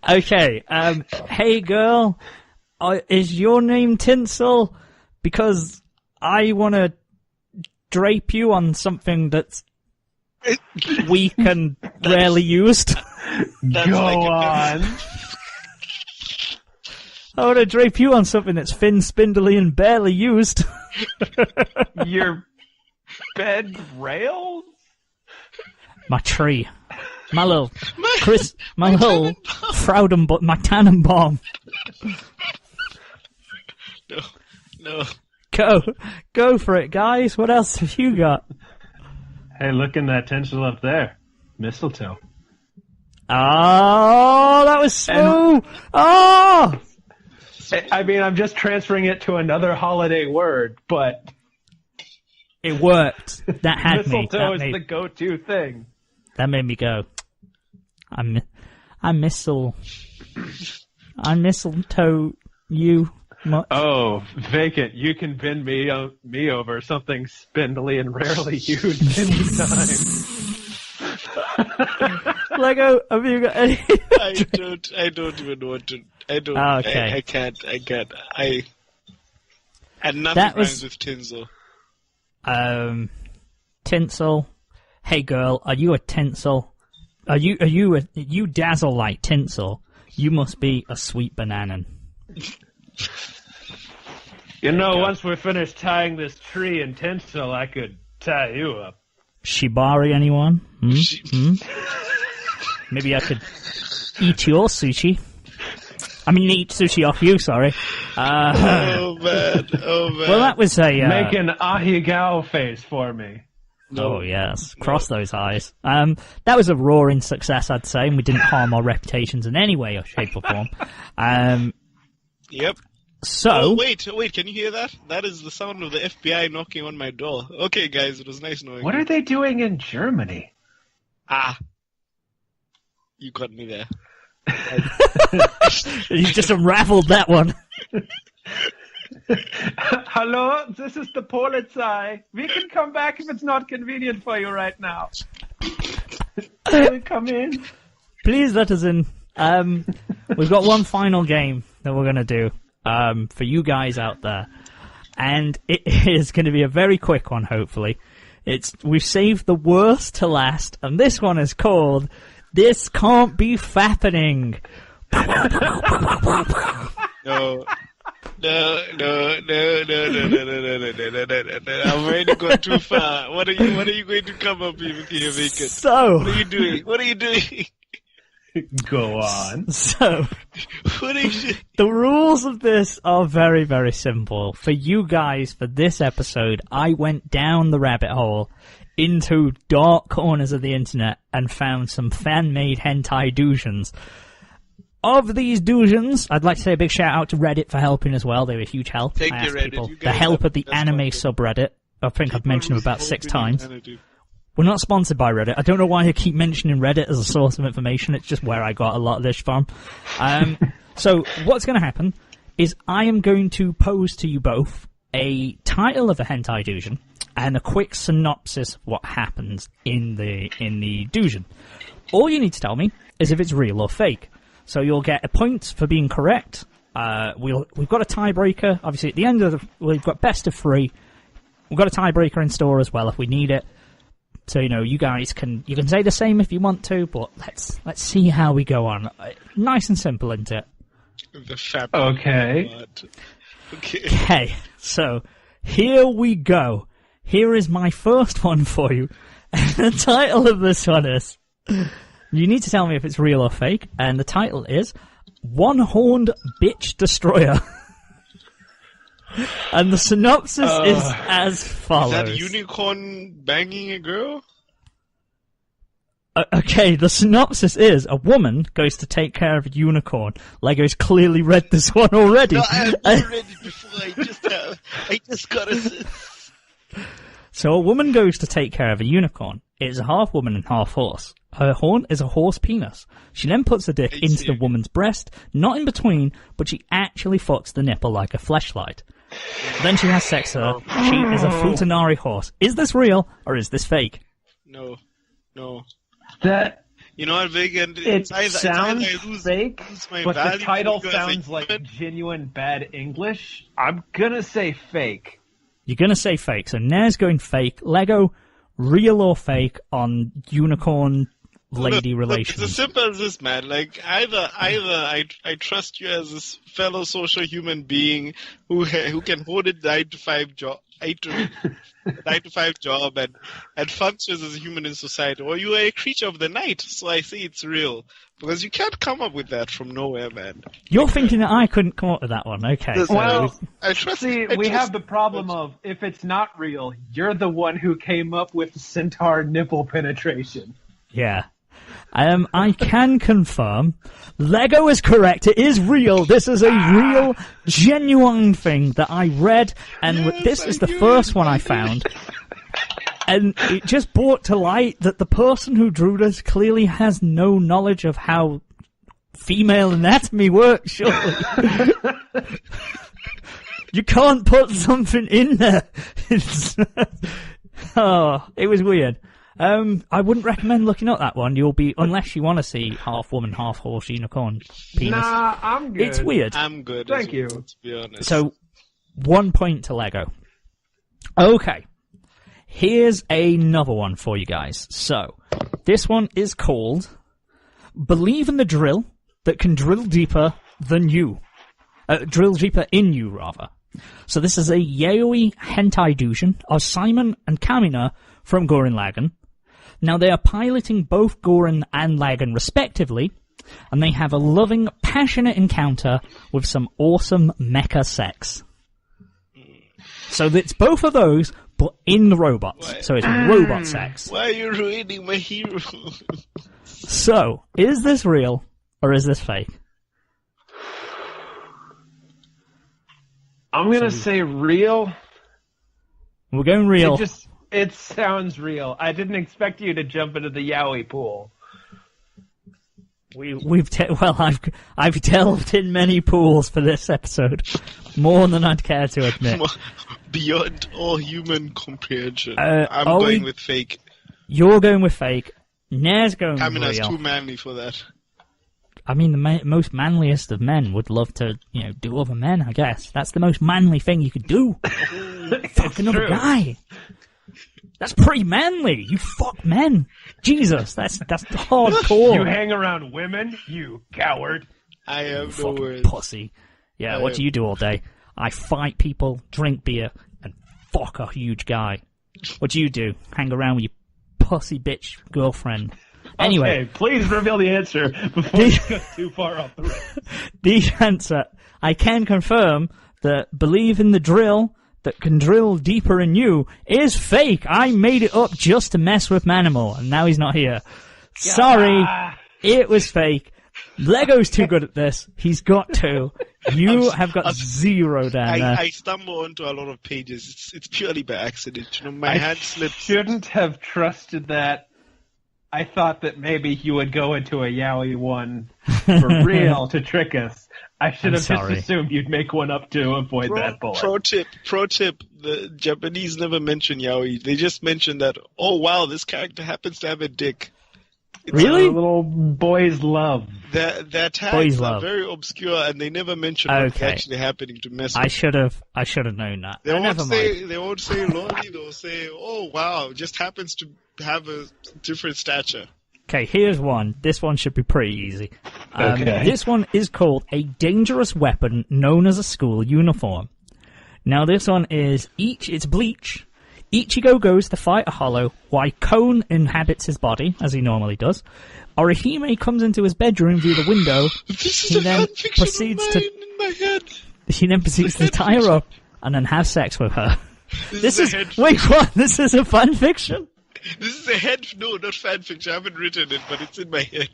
Okay, hey girl, is your name Tinsel? Because I want to drape you on something that's weak and rarely used. That's Go like on. I want to drape you on something that's thin, spindly, and barely used. Your bed rails? My tree. My little my little my Tannenbaum. No. Go for it, guys. What else have you got? Hey, look in that tinsel up there. Mistletoe. Oh, that was smooth. Oh! I mean, I'm just transferring it to another holiday word, but It worked. That had me. mistletoe is the go-to thing. That made me go. I mistletoe you much. Oh, vacant. You can bend me over something spindly and rarely used anytime. Lego, have you got any? I don't even want to. I don't. Okay. I can't. And nothing That was- rhymes with tinsel. Tinsel. Hey girl, are you a tinsel? You dazzle like tinsel. You must be a sweet banana. You know, once we're finished tying this tree in tinsel, I could tie you up. Shibari, anyone? Maybe I could eat your sushi. I mean, eat sushi off you, sorry. Oh man. Well, that was a... Make an ahigao face for me. Oh, yes. Cross those eyes. That was a roaring success, I'd say, and we didn't harm our reputations in any way or shape or form. Yep. So... Oh, wait, can you hear that? That is the sound of the FBI knocking on my door. Okay, guys, it was nice knowing What you. are they doing in Germany? Ah. You got me there. You just unraveled that one. Hello, this is the Polizei. We can come back if it's not convenient for you right now. Can we come in? Please let us in. We've got one final game that we're going to do for you guys out there. And it is going to be a very quick one, hopefully. We've saved the worst to last, and this one is called This Can't Be Fappening. No. I'm already gone too far. What are you going to come up with here, Vacant? So... What are you doing? Go on. So... What are you doing? The rules of this are very, very simple. For you guys, for this episode, I went down the rabbit hole into dark corners of the internet and found some fan-made hentai dousions. Of these dousions, I'd like to say a big shout out to Reddit for helping as well. They were a huge help. Thank I you, asked Reddit. people You the guys help have of the the best anime content. subreddit. I think I've mentioned them about 6 times. Humanity. We're not sponsored by Reddit. I don't know why I keep mentioning Reddit as a source of information. It's just where I got a lot of this from. So what's going to happen is I am going to pose to you both a title of a hentai doujon and a quick synopsis of what happens in the doujon. All you need to tell me is if it's real or fake. So you'll get a point for being correct. We've got a tiebreaker. Obviously, at the end of we've got best of 3. We've got a tiebreaker in store as well if we need it. So you guys can say the same if you want to, but let's see how we go on. Nice and simple, isn't it? The fap. Okay. Okay. So here we go. Here is my first one for you. The title of this one is. You need to tell me if it's real or fake, and the title is One-Horned Bitch Destroyer. And the synopsis is as follows. Is that a unicorn banging a girl? Okay, the synopsis is a woman goes to take care of a unicorn. Lego's clearly read this one already. No, I've read it before. I just got it. So a woman goes to take care of a unicorn. It is half woman and half horse. Her horn is a horse penis. She then puts the dick into the woman's breast, not in between, but she actually fucks the nipple like a fleshlight. Then she has sex with her. She is a futanari horse. Is this real, or is this fake? No. That You know what, Vegan? it sounds fake, my but the value title because I sounds like human. genuine bad English. I'm gonna say fake. You're going to say fake. So Nair's going fake. Lego, real or fake on unicorn lady Look, relations? it's as simple as this, man. Like, either I trust you as this fellow social human being who can hold a 9-to-5 job, 9 to 5 job and functions as a human in society, or you are a creature of the night. So I say it's real because you can't come up with that from nowhere, man. You're thinking that I couldn't come up with that one, okay? So Well, See, we have the problem of if it's not real, you're the one who came up with centaur nipple penetration. yeah. I can confirm Lego is correct. It is real. This is a real, genuine thing that I read, and this is the first one I found. And it just brought to light that the person who drew this clearly has no knowledge of how female anatomy works, surely. You can't put something in there. It was weird. I wouldn't recommend looking up that one. Unless you want to see half woman, half horse unicorn penis. Nah, I'm good. It's weird. I'm good. Thank you. To be honest. So, 1 point to Lego. Okay. Here's another one for you guys. So, this one is called Believe in the Drill That Can Drill Deeper Than You. Drill Deeper in You, rather. So this is a yaoi hentai doujon of Simon and Kamina from Gurren Lagann. Now they are piloting both Gurren and Lagann respectively, and they have a loving, passionate encounter with some awesome mecha sex. So it's both of those, but in the robots. So it's robot sex. Why are you ruining my hero? So, is this real, or is this fake? I'm gonna say real. We're going real. It sounds real. I didn't expect you to jump into the yaoi pool. I've delved in many pools for this episode, more than I'd care to admit. Beyond all human comprehension. I'm going with fake. You're going with fake. Nair's going with real. Kamina's too manly for that. I mean, the most manliest of men would love to, do other men, I guess. That's the most manly thing you could do. Fuck another guy. That's pretty manly. You fuck men. Jesus, that's hardcore. You hang around women, you coward. I have no fucking words. pussy. Yeah, what do you do all day? I fight people, drink beer, and fuck a huge guy. What do you do? Hang around with your pussy bitch girlfriend. Anyway. Okay, please reveal the answer before you go too far off the road. The answer. I can confirm that Believe in the Drill That Can Drill Deeper in You is fake. I made it up just to mess with Manimal, and now he's not here. Sorry, it was fake. Lego's too good at this. He's got 2. You have got 0 down there. I stumble onto a lot of pages. It's purely by accident. My hand slipped. Shouldn't have trusted that. I thought that maybe you would go into a yaoi one for real to trick us. I should have just assumed you'd make one up to avoid that bullet. Pro tip, the Japanese never mention yaoi. They just mention that, oh wow, this character happens to have a dick. It's Really? A little boys' love. Their tags are very obscure, and they never mention what's actually happening to mess with. I should have known that. They won't say loli, they'll say, oh wow, just happens to have a different stature. Okay, here's one. This one should be pretty easy. Okay. This one is called A Dangerous Weapon Known as a School Uniform. Now this one is it's Bleach. Ichigo goes to fight a hollow, while Kon inhabits his body, as he normally does. Orihime comes into his bedroom via the window. He then proceeds to tie her up and then have sex with her. This is a fan fiction? This is not fan fiction. I haven't written it, but it's in my head.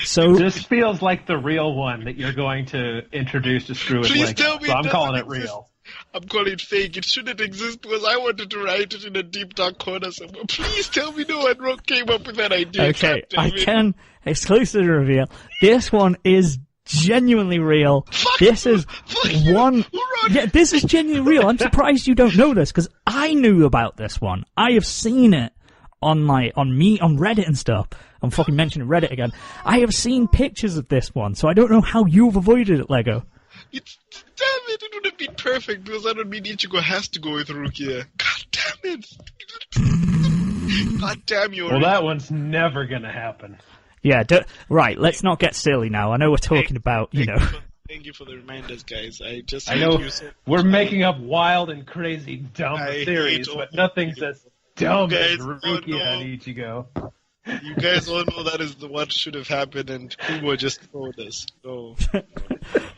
So this feels like the real one that you're going to introduce to Screw It Link. So I'm calling it real. I'm calling it fake. It shouldn't exist because I wanted to write it in a deep dark corner somewhere. Please tell me no one came up with that idea. Okay, I can exclusively reveal this one is genuinely real. This is genuinely real. I'm surprised you don't know this because I knew about this one. I have seen it on Reddit and stuff. I'm fucking mentioning Reddit again. I have seen pictures of this one, so I don't know how you've avoided it, Lego. Damn it, it would have been perfect because I don't mean Ichigo has to go with Rukia. God damn it. God damn you. Well, that one's never gonna happen. Yeah, right, let's not get silly now. I know we're talking about, Thank you for the reminders, guys. I I know hate you so we're making up wild and crazy dumb I theories, hate but all nothing's as dumb guys as Rukia don't and know. Ichigo. You guys all know that is what should have happened, and Kubo just told us. So,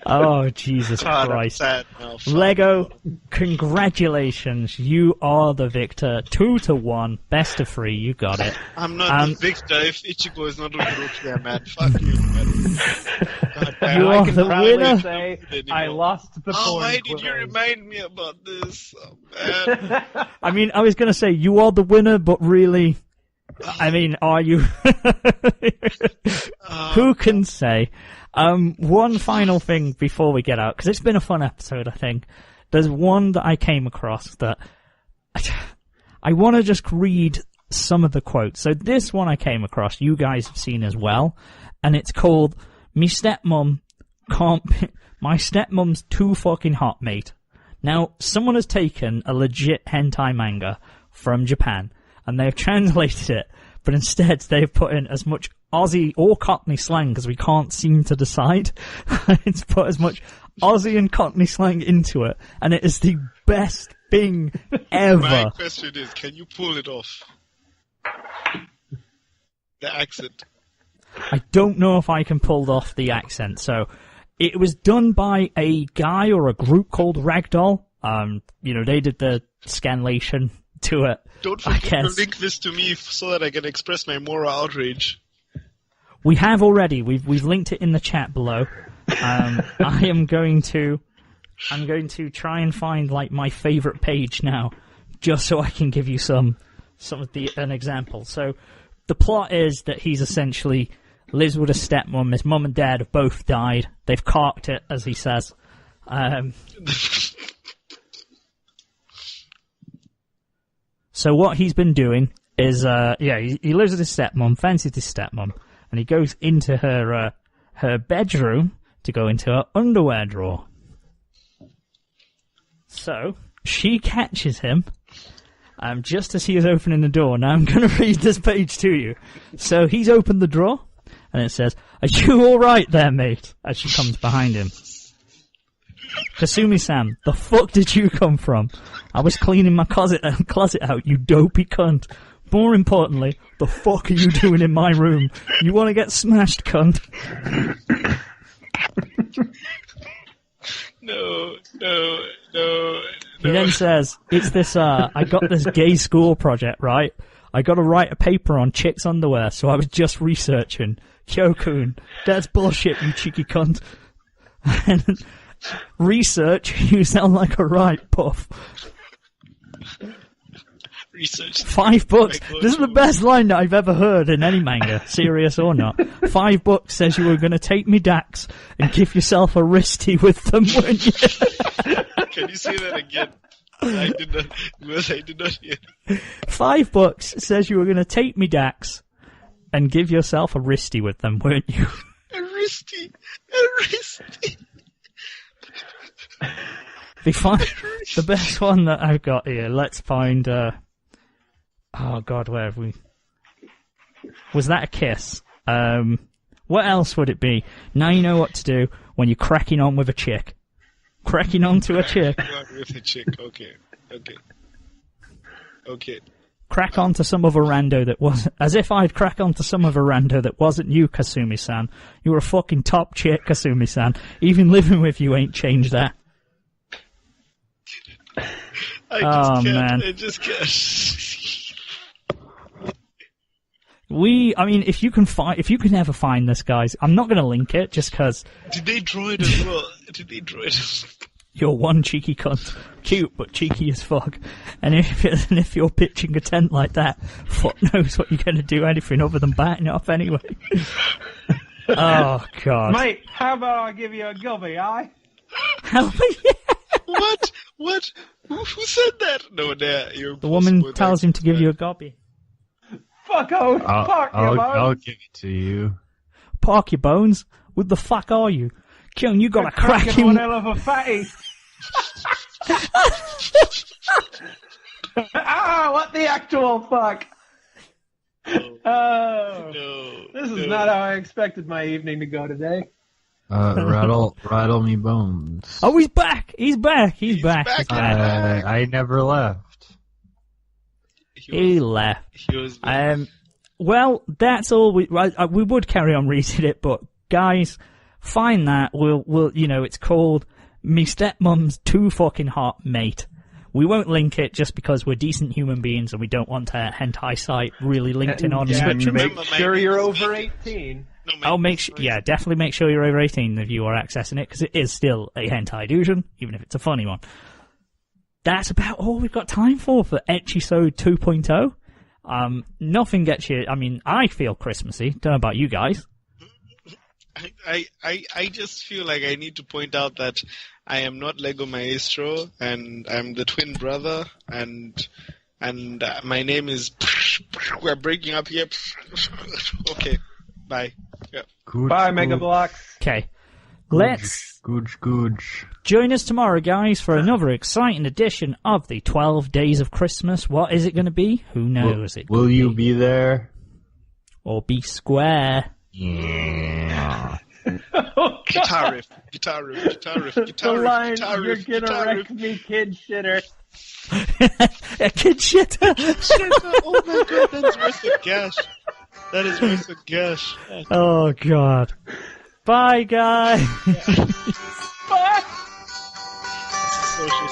Oh, Jesus God, I'm Christ. sad now. Fuck. Lego, congratulations. You are the victor. 2-1. Best of 3. You got it. I'm not the victor if Ichigo is not with Rukia, man. Fuck you, man. God damn. You I are can the proudly winner. say Anymore. I lost the Oh, porn why did you quiz. remind me about this? Oh, man. I mean, I was going to say you are the winner, but really, I mean, are you? Who can say? One final thing before we get out, because it's been a fun episode, I think. There's one that I came across that I want to just read some of the quotes. So this one I came across, you guys have seen as well, and it's called "Me stepmom can't. My stepmom's too fucking hot, mate." Now, someone has taken a legit hentai manga from Japan, and they've translated it, but instead they've put in as much Aussie or Cockney slang as we can't seem to decide. It's put as much Aussie and Cockney slang into it, and it is the best thing ever. My question is, can you pull it off? The accent. I don't know if I can pull off the accent, so it was done by a guy or a group called Ragdoll. They did the scanlation to it. Don't I forget to guess. link this to me so that I can express my moral outrage. We have already. We've linked it in the chat below. I'm going to try and find like my favorite page now, just so I can give you an example. So the plot is that he's essentially lives with a stepmom. His mum and dad have both died. They've carked it, as he says. So what he's been doing is, he lives with his stepmom, fancies his stepmom, and he goes into her bedroom to go into her underwear drawer. So she catches him just as he is opening the door. Now I'm going to read this page to you. So he's opened the drawer, and it says, "Are you all right there, mate?" As she comes behind him. "Kasumi-san, the fuck did you come from? I was cleaning my closet out, you dopey cunt. More importantly, the fuck are you doing in my room? You want to get smashed, cunt?" No. He then says, "It's this, I got this gay school project, right? I got to write a paper on chicks' underwear, so I was just researching. Kyokun, that's bullshit, you cheeky cunt." And research, you sound like a right puff. Research. $5. This is the best line that I've ever heard in any manga, serious or not. $5 says you were going to take me Dax and give yourself a wristy with them, weren't you? Can you say that again? I did not hear. $5 says you were going to take me Dax and give yourself a wristy with them, weren't you? A wristy. The best one that I've got here. Let's find. Oh God, where have we? Was that a kiss? What else would it be? Now you know what to do when you're cracking on with a chick. Cracking on to a chick. With a chick. Okay. Crack onto some other rando that wasn't. As if I'd crack onto some other rando that wasn't you, Kasumi-san. You were a fucking top chick, Kasumi-san. Even living with you ain't changed that. Man. I just can't. If you can ever find this, guys, I'm not going to link it just because Did they draw it as well? you're one cheeky cunt. Cute, but cheeky as fuck. And if you're pitching a tent like that, fuck knows what you're going to do anything other than batting it off anyway. Oh, God. Mate, how about I give you a gubby, aye? Help me. What? Who said that? No, you're The woman tells him to give you a gobby. Fuck off, park your I'll bones. give it to you. Park your bones? What the fuck are you? Kyung, you got a Cracking cracking... one hell of a fatty. What the actual fuck? No. This is not how I expected my evening to go today. Rattle me bones. Oh, he's back! He's back! He's back! back. He's back. I never left. He left. He was back. Well, that's all. We would carry on reading it, but guys, find that. We'll it's called Me Stepmom's Too Fucking Hot Mate. We won't link it just because we're decent human beings and we don't want a hentai site really linked in our description. Make sure you're over 18. Definitely make sure you're over 18 if you are accessing it, because it is still a hentai doujon, even if it's a funny one. That's about all we've got time for Ecchisode 2.0. Nothing gets you. I mean, I feel Christmassy. Don't know about you guys. I just feel like I need to point out that I am not Lego Maestro, and I'm the twin brother, and my name is. We're breaking up here. Okay, bye. Yeah. Bye, Mega Blocks. Okay, let's Gooch. join us tomorrow, guys, for another exciting edition of the 12 Days of Christmas. What is it going to be? Who knows? Will you be there? Or be square? Yeah. Guitar riff. The line, you're gonna wreck me, kid shitter. A kid shitter. Oh my god, that's worth a gash. That is worth a gash. Oh god. Bye, guys. Bye. Social